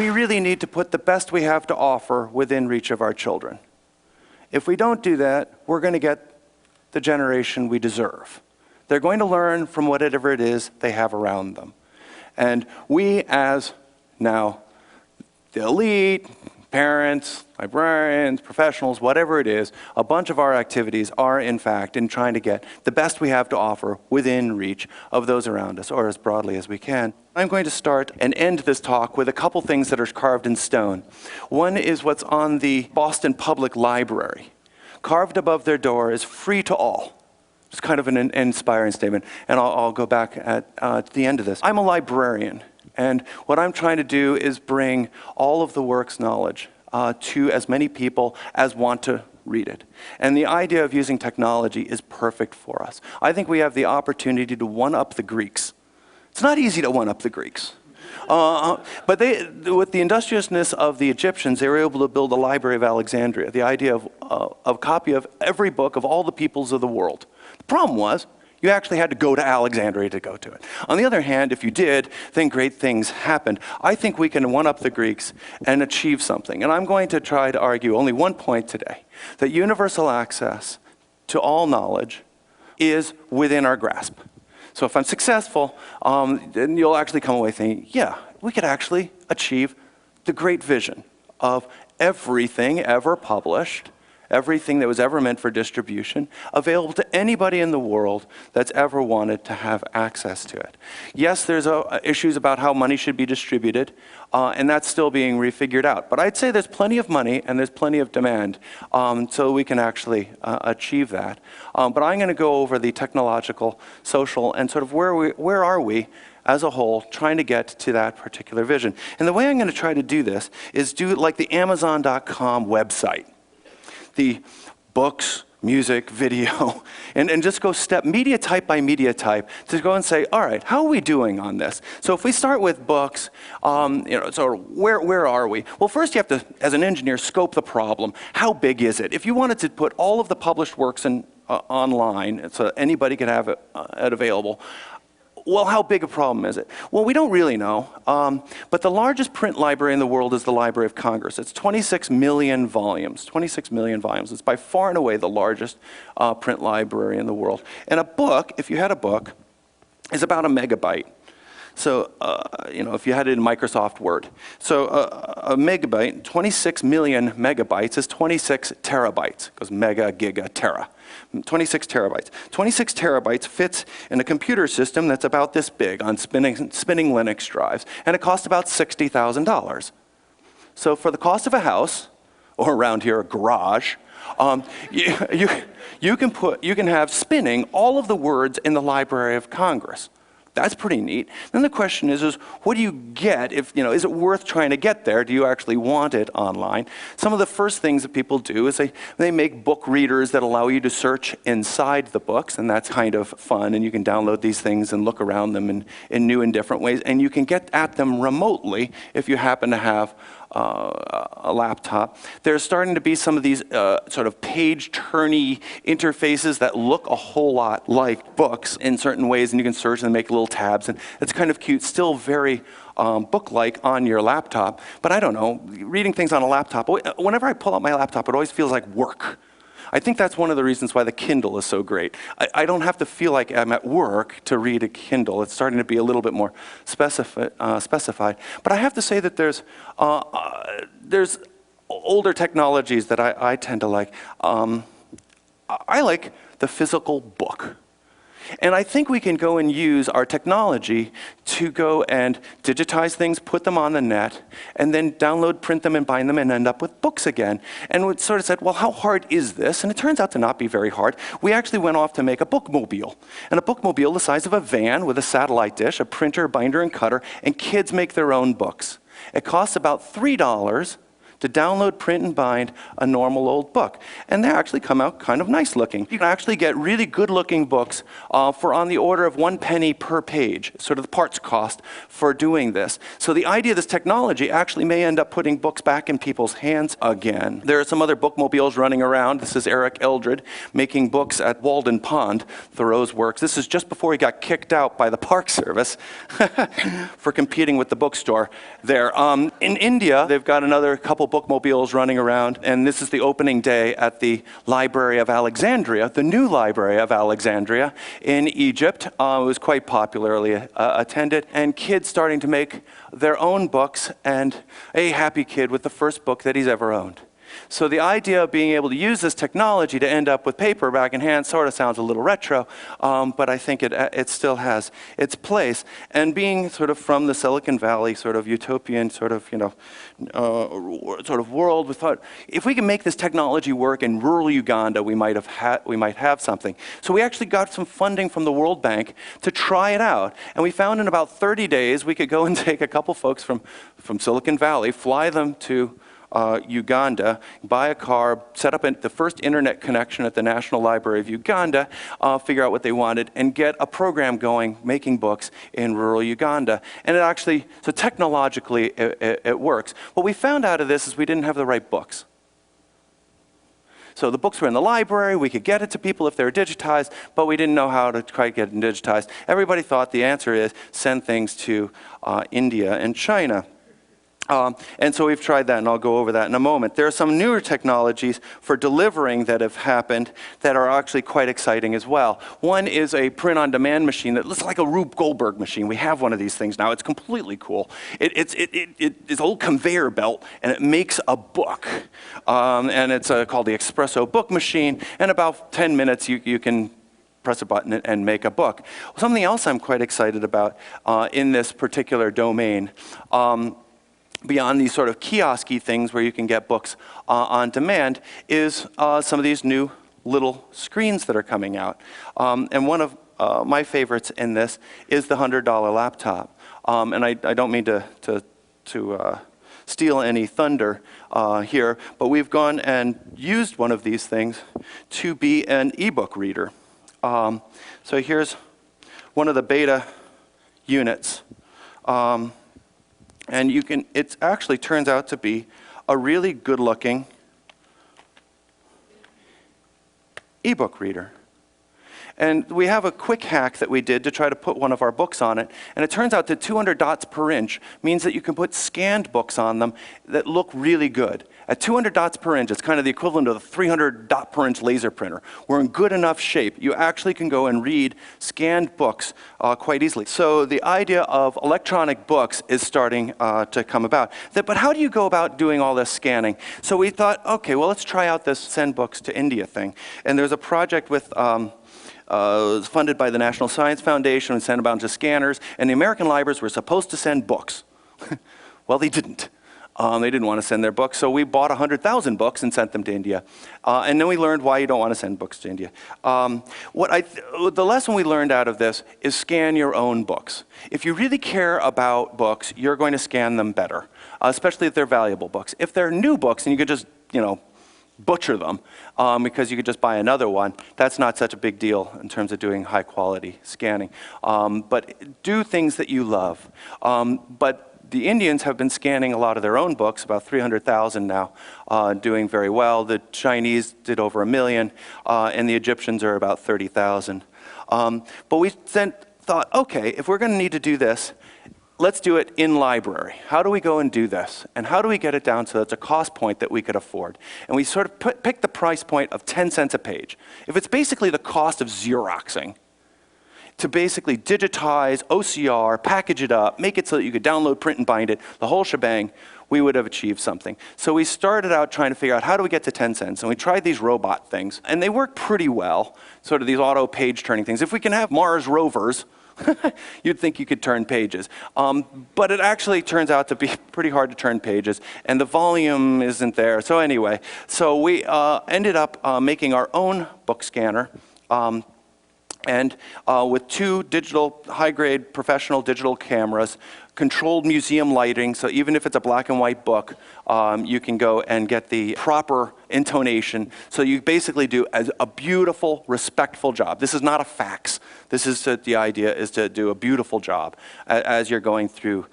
we really need to put the best we have to offer within reach of our children. If we don't do that, we're going to get the generation we deserve. They're going to learn from whatever it is they have around them. And we, as now the elite, parents, librarians, professionals, whatever it is, a bunch of our activities are, in fact, in trying to get the best we have to offer within reach of those around us, or as broadly as we can. I'm going to start and end this talk with a couple things that are carved in stone. One is what's on the Boston Public Library. Carved above their door is free to all. It's kind of an inspiring statement, and I'll go back at the end of this. I'm a librarian. And what I'm trying to do is bring all of the work's knowledge to as many people as want to read it. And the idea of using technology is perfect for us. I think we have the opportunity to one-up the Greeks. It's not easy to one-up the Greeks. But with the industriousness of the Egyptians, they were able to build a Library of Alexandria, the idea of a copy of every book of all the peoples of the world. The problem was, you actually had to go to Alexandria to go to it. On the other hand, if you did, then great things happened. I think we can one-up the Greeks and achieve something. And I'm going to try to argue only one point today, that universal access to all knowledge is within our grasp. So if I'm successful, then you'll actually come away thinking, yeah, we could actually achieve the great vision of everything ever published, everything that was ever meant for distribution, available to anybody in the world that's ever wanted to have access to it. Yes, there's issues about how money should be distributed, and that's still being refigured out. But I'd say there's plenty of money and there's plenty of demand, so we can actually achieve that. But I'm going to go over the technological, social, and sort of where are we as a whole, trying to get to that particular vision. And the way I'm going to try to do this is do it like the Amazon.com website. The books, music, video, and just go step media type by media type to go and say, all right, how are we doing on this? So if we start with books, so where are we? Well, first you have to, as an engineer, scope the problem. How big is it? If you wanted to put all of the published works online, so anybody could have it available, well, how big a problem is it? Well, we don't really know, but the largest print library in the world is the Library of Congress. It's 26 million volumes, 26 million volumes. It's by far and away the largest print library in the world. And a book, if you had a book, is about a megabyte. So, if you had it in Microsoft Word. So a megabyte, 26 million megabytes is 26 terabytes, because mega, giga, tera. 26 terabytes. 26 terabytes fits in a computer system that's about this big on spinning Linux drives, and it costs about $60,000. So for the cost of a house, or around here a garage, you can have spinning all of the words in the Library of Congress. That's pretty neat. Then the question is what do you get if, is it worth trying to get there? Do you actually want it online? Some of the first things that people do is they make book readers that allow you to search inside the books, and that's kind of fun, and you can download these things and look around them in new and different ways, and you can get at them remotely if you happen to have a laptop. There's starting to be some of these sort of page-turny interfaces that look a whole lot like books in certain ways, and you can search and make little tabs, and it's kind of cute, still very book-like on your laptop. But I don't know, reading things on a laptop, whenever I pull out my laptop, it always feels like work. I think that's one of the reasons why the Kindle is so great. I don't have to feel like I'm at work to read a Kindle. It's starting to be a little bit more specified. But I have to say that there's older technologies that I tend to like. I like the physical book. And I think we can go and use our technology to go and digitize things, put them on the net, and then download, print them, and bind them, and end up with books again. And we sort of said, well, how hard is this? And it turns out to not be very hard. We actually went off to make a bookmobile. And a bookmobile the size of a van with a satellite dish, a printer, binder, and cutter, and kids make their own books. It costs about $3 to download, print, and bind a normal old book. And they actually come out kind of nice looking. You can actually get really good looking books for on the order of 1 penny per page, sort of the parts cost for doing this. So the idea of this technology actually may end up putting books back in people's hands again. There are some other bookmobiles running around. This is Eric Eldred making books at Walden Pond, Thoreau's works. This is just before he got kicked out by the Park Service for competing with the bookstore there. In India, they've got another couple bookmobiles running around, and this is the opening day at the Library of Alexandria, the new Library of Alexandria in Egypt. It was quite popularly attended, and kids starting to make their own books, and a happy kid with the first book that he's ever owned. So the idea of being able to use this technology to end up with paper back in hand sort of sounds a little retro, but I think it still has its place. And being sort of from the Silicon Valley sort of utopian sort of, sort of world, we thought, if we can make this technology work in rural Uganda, we might have something. So we actually got some funding from the World Bank to try it out. And we found in about 30 days, we could go and take a couple folks from Silicon Valley, fly them to Uganda, buy a car, set up the first internet connection at the National Library of Uganda, figure out what they wanted, and get a program going making books in rural Uganda. And it actually, so technologically, it works. What we found out of this is we didn't have the right books. So the books were in the library, we could get it to people if they were digitized, but we didn't know how to quite get them digitized. Everybody thought the answer is send things to India and China. And so we've tried that, and I'll go over that in a moment. There are some newer technologies for delivering that have happened that are actually quite exciting as well. One is a print-on-demand machine that looks like a Rube Goldberg machine. We have one of these things now. It's completely cool. It's a little conveyor belt, and it makes a book. And it's called the Espresso Book Machine. In about 10 minutes, you can press a button and make a book. Something else I'm quite excited about in this particular domain, beyond these sort of kiosk-y things where you can get books on demand, is some of these new little screens that are coming out. And one of my favorites in this is the $100 laptop. And I don't mean to steal any thunder here, but we've gone and used one of these things to be an ebook reader. So here's one of the beta units. And it actually turns out to be a really good-looking ebook reader. And we have a quick hack that we did to try to put one of our books on it. And it turns out that 200 dots per inch means that you can put scanned books on them that look really good. At 200 dots per inch, it's kind of the equivalent of the 300 dot per inch laser printer. We're in good enough shape. You actually can go and read scanned books quite easily. So the idea of electronic books is starting to come about. But how do you go about doing all this scanning? So we thought, okay, well, let's try out this send books to India thing. And there's a project with it was funded by the National Science Foundation and sent about to scanners, and the American libraries were supposed to send books. Well, they didn't. They didn't want to send their books, so we bought 100,000 books and sent them to India. And then we learned why you don't want to send books to India. The lesson we learned out of this is scan your own books. If you really care about books, you're going to scan them better, especially if they're valuable books. If they're new books and you could just, butcher them because you could just buy another one, that's not such a big deal in terms of doing high quality scanning. But do things that you love. But the Indians have been scanning a lot of their own books, about 300,000 now, doing very well. The Chinese did over 1 million, and the Egyptians are about 30,000. But we then thought, okay, if we're going to need to do this, let's do it in library. How do we go and do this? And how do we get it down so it's a cost point that we could afford? And we sort of picked the price point of 10 cents a page. If it's basically the cost of Xeroxing, to basically digitize, OCR, package it up, make it so that you could download, print, and bind it, the whole shebang, we would have achieved something. So we started out trying to figure out how do we get to 10 cents, and we tried these robot things, and they work pretty well, sort of these auto page turning things. If we can have Mars rovers, you'd think you could turn pages. But it actually turns out to be pretty hard to turn pages, and the volume isn't there. So anyway, so we ended up making our own book scanner, and with 2 digital, high-grade professional digital cameras, controlled museum lighting, so even if it's a black and white book, you can go and get the proper intonation. So you basically do a beautiful, respectful job. This is not a fax. This is the idea is to do a beautiful job as you're going through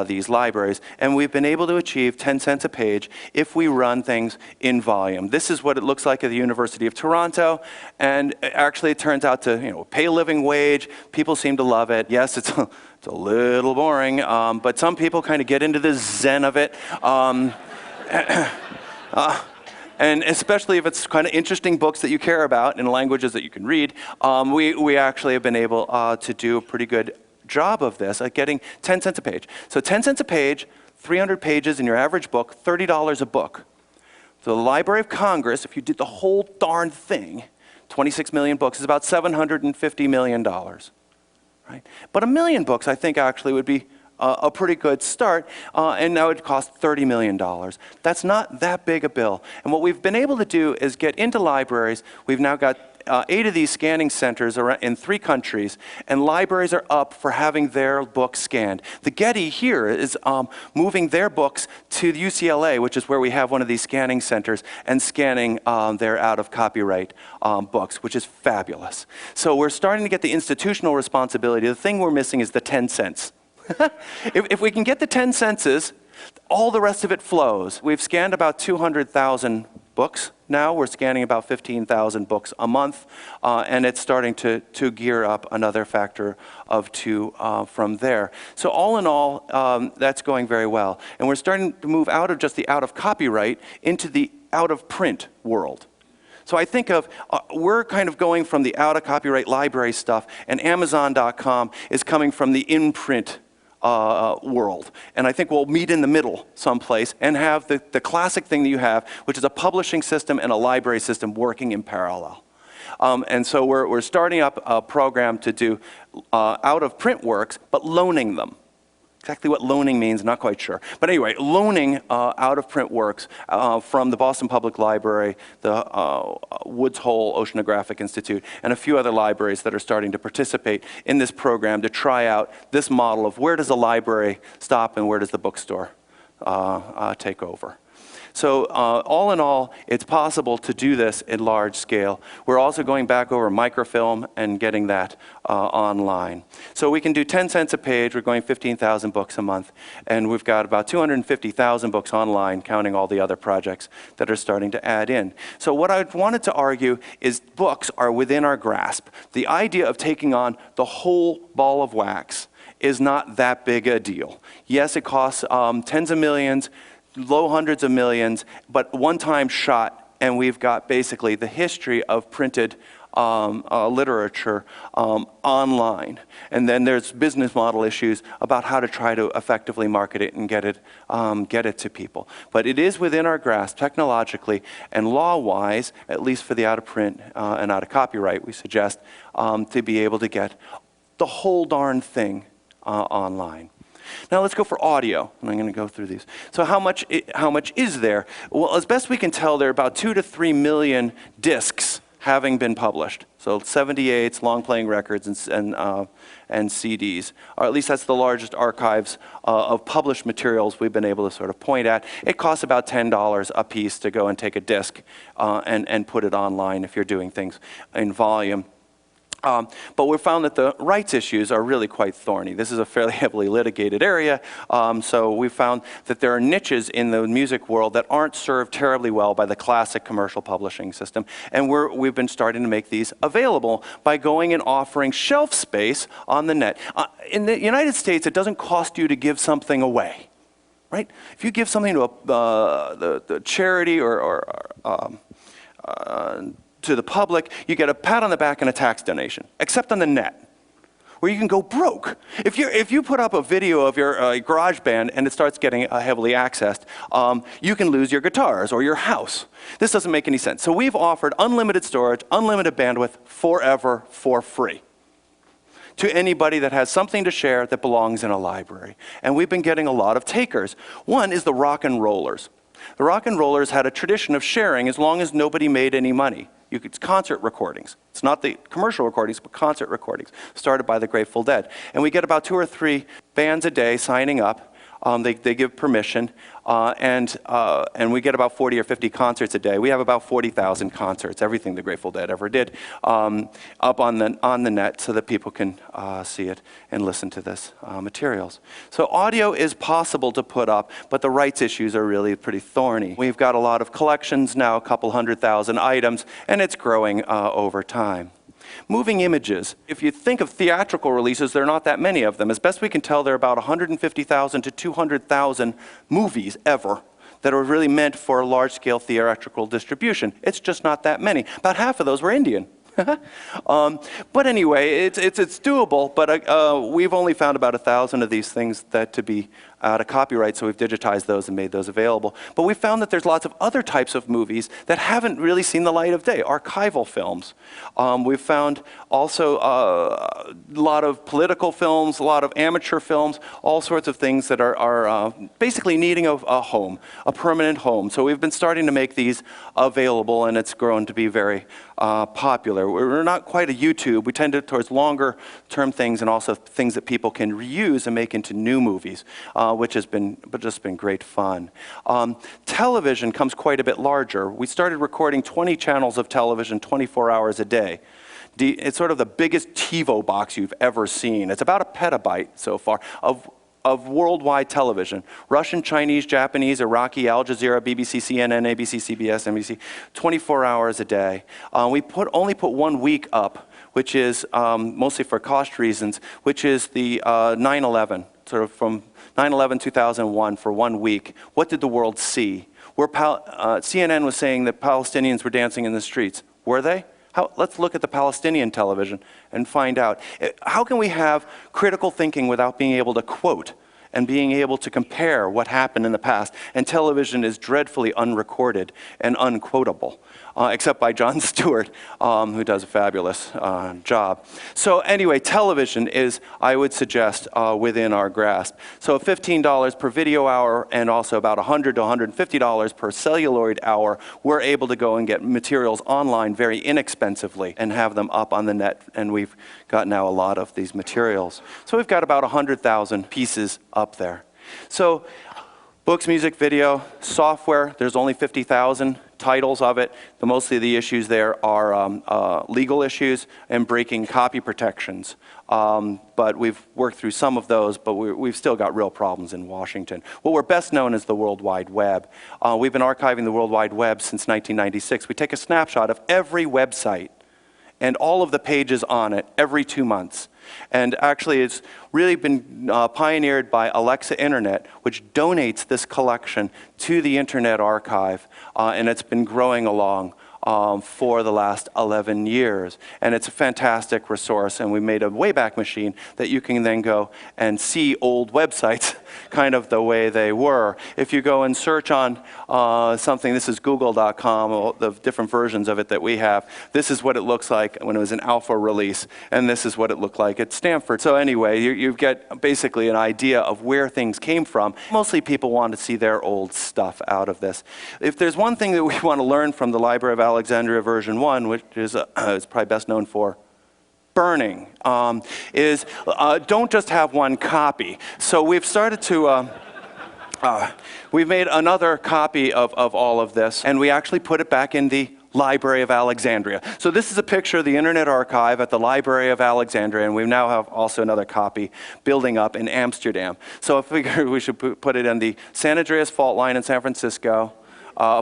these libraries. And we've been able to achieve 10 cents a page if we run things in volume. This is what it looks like at the University of Toronto, and actually it turns out to pay a living wage. People seem to love it. Yes, it's a little boring, but some people kind of get into the zen of it. And especially if it's kind of interesting books that you care about in languages that you can read, we actually have been able to do a pretty good job of this at getting 10 cents a page. So 10 cents a page, 300 pages in your average book, $30 a book. So the Library of Congress, if you did the whole darn thing, 26 million books is about $750 million. Right? But 1 million books, I think, actually would be a pretty good start, and that would cost $30 million. That's not that big a bill. And what we've been able to do is get into libraries. We've now got 8 of these scanning centers in 3 countries, and libraries are up for having their books scanned. The Getty here is moving their books to the UCLA, which is where we have one of these scanning centers, and scanning their out-of-copyright books, which is fabulous. So we're starting to get the institutional responsibility. The thing we're missing is the 10 cents. If we can get the 10 cents, all the rest of it flows. We've scanned about 200,000 books now. We're scanning about 15,000 books a month, and it's starting to gear up another factor of 2 from there. So all in all, that's going very well. And we're starting to move out of just the out-of-copyright into the out-of-print world. So I think of, we're kind of going from the out-of-copyright library stuff, and Amazon.com is coming from the in-print world. And I think we'll meet in the middle someplace and have the classic thing that you have, which is a publishing system and a library system working in parallel. And so we're starting up a program to do out-of-print works, but loaning them. Exactly what loaning means, not quite sure. But anyway, loaning out-of-print works from the Boston Public Library, the Woods Hole Oceanographic Institute, and a few other libraries that are starting to participate in this program to try out this model of where does a library stop and where does the bookstore take over. So all in all, it's possible to do this in large scale. We're also going back over microfilm and getting that online. So we can do 10 cents a page. We're going 15,000 books a month. And we've got about 250,000 books online, counting all the other projects that are starting to add in. So what I wanted to argue is books are within our grasp. The idea of taking on the whole ball of wax is not that big a deal. Yes, it costs tens of millions, low hundreds of millions, but one-time shot, and we've got basically the history of printed literature online. And then there's business model issues about how to try to effectively market it and get it to people. But it is within our grasp technologically and law-wise, at least for the out-of-print and out-of-copyright, we suggest to be able to get the whole darn thing online. Now let's go for audio, and I'm going to go through these. So how much is there? Well, as best we can tell, there are about 2 to 3 million discs having been published. So 78s, long-playing records, and CDs. Or at least that's the largest archives of published materials we've been able to sort of point at. It costs about $10 a piece to go and take a disc and put it online if you're doing things in volume. But we've found that the rights issues are really quite thorny. This is a fairly heavily litigated area, so we've found that there are niches in the music world that aren't served terribly well by the classic commercial publishing system, and we've been starting to make these available by going and offering shelf space on the net. In the United States, it doesn't cost you to give something away, right? If you give something to the charity or to the public, you get a pat on the back and a tax donation, except on the net, where you can go broke. If you put up a video of your garage band and it starts getting heavily accessed, you can lose your guitars or your house. This doesn't make any sense. So we've offered unlimited storage, unlimited bandwidth, forever, for free, to anybody that has something to share that belongs in a library. And we've been getting a lot of takers. One is the rock and rollers. The rock and rollers had a tradition of sharing as long as nobody made any money. It's concert recordings. It's not the commercial recordings, but concert recordings, started by the Grateful Dead. And we get about 2 or 3 bands a day signing up. They give permission, and we get about 40 or 50 concerts a day. We have about 40,000 concerts, everything the Grateful Dead ever did, up on the net so that people can see it and listen to this materials. So audio is possible to put up, but the rights issues are really pretty thorny. We've got a lot of collections now, a couple 100,000 items, and it's growing over time. Moving images. If you think of theatrical releases, there are not that many of them. As best we can tell, there are about 150,000 to 200,000 movies ever that are really meant for large-scale theatrical distribution. It's just not that many. About half of those were Indian. But anyway, it's doable, but we've only found about 1,000 of these things that to be out of copyright, so we've digitized those and made those available. But we found that there's lots of other types of movies that haven't really seen the light of day, archival films. We've found also a lot of political films, a lot of amateur films, all sorts of things that are basically needing a home, a permanent home. So we've been starting to make these available, and it's grown to be very popular. We're not quite a YouTube. We tend to towards longer term things and also things that people can reuse and make into new movies, which has been just been great fun. Television comes quite a bit larger. We started recording 20 channels of television 24 hours a day. It's sort of the biggest TiVo box you've ever seen. It's about a petabyte so far of worldwide television. Russian, Chinese, Japanese, Iraqi, Al Jazeera, BBC, CNN, ABC, CBS, NBC, 24 hours a day. We only put 1 week up, which is mostly for cost reasons, which is the 9/11, sort of from 9/11, 2001 for 1 week. What did the world see? CNN was saying that Palestinians were dancing in the streets. Were they? Let's look at the Palestinian television and find out. How can we have critical thinking without being able to quote and being able to compare what happened in the past? And television is dreadfully unrecorded and unquotable, except by Jon Stewart, who does a fabulous job. So anyway, television is, I would suggest, within our grasp. So $15 per video hour and also about $100 to $150 per celluloid hour, we're able to go and get materials online very inexpensively and have them up on the net, and we've got now a lot of these materials. So we've got about 100,000 pieces up there. So books, music, video, software, there's only 50,000 titles of it. Mostly the issues there are legal issues and breaking copy protections. But we've worked through some of those, but we've still got real problems in Washington. What we're best known as the World Wide Web. We've been archiving the World Wide Web since 1996. We take a snapshot of every website and all of the pages on it every 2 months. And actually, it's really been pioneered by Alexa Internet, which donates this collection to the Internet Archive, and it's been growing along for the last 11 years. And it's a fantastic resource, and we made a Wayback Machine that you can then go and see old websites kind of the way they were. If you go and search on something, this is google.com, the different versions of it that we have, this is what it looks like when it was an alpha release, and this is what it looked like at Stanford. So anyway, you get basically an idea of where things came from. Mostly people want to see their old stuff out of this. If there's one thing that we want to learn from the Library of Alexandria version 1, which is probably best known for burning, is don't just have one copy. So we've started to, we've made another copy of all of this, and we actually put it back in the Library of Alexandria. So this is a picture of the Internet Archive at the Library of Alexandria, and we now have also another copy building up in Amsterdam. So I figured we should put it in the San Andreas Fault Line in San Francisco,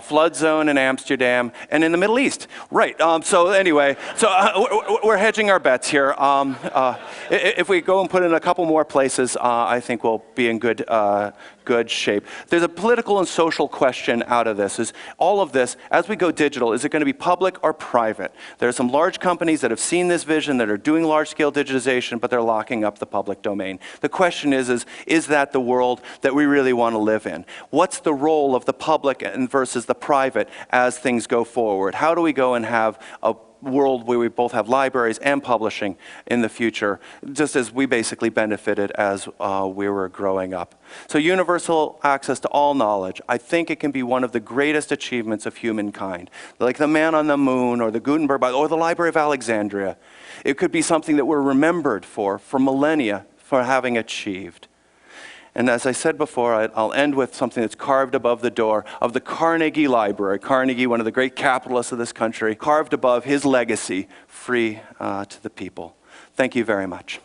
flood zone in Amsterdam, and in the Middle East. Right, so anyway, so we're hedging our bets here. If we go and put it in a couple more places, I think we'll be in good shape. There's a political and social question out of this. Is all of this, as we go digital, is it going to be public or private? There are some large companies that have seen this vision, that are doing large-scale digitization, but they're locking up the public domain. The question is that the world that we really want to live in? What's the role of the public versus the private as things go forward? How do we go and have a world where we both have libraries and publishing in the future, just as we basically benefited as we were growing up. So universal access to all knowledge, I think it can be one of the greatest achievements of humankind. Like the man on the moon, or the Gutenberg Bible, or the Library of Alexandria. It could be something that we're remembered for millennia, for having achieved. And as I said before, I'll end with something that's carved above the door of the Carnegie Library. Carnegie, one of the great capitalists of this country, carved above his legacy, free to the people. Thank you very much.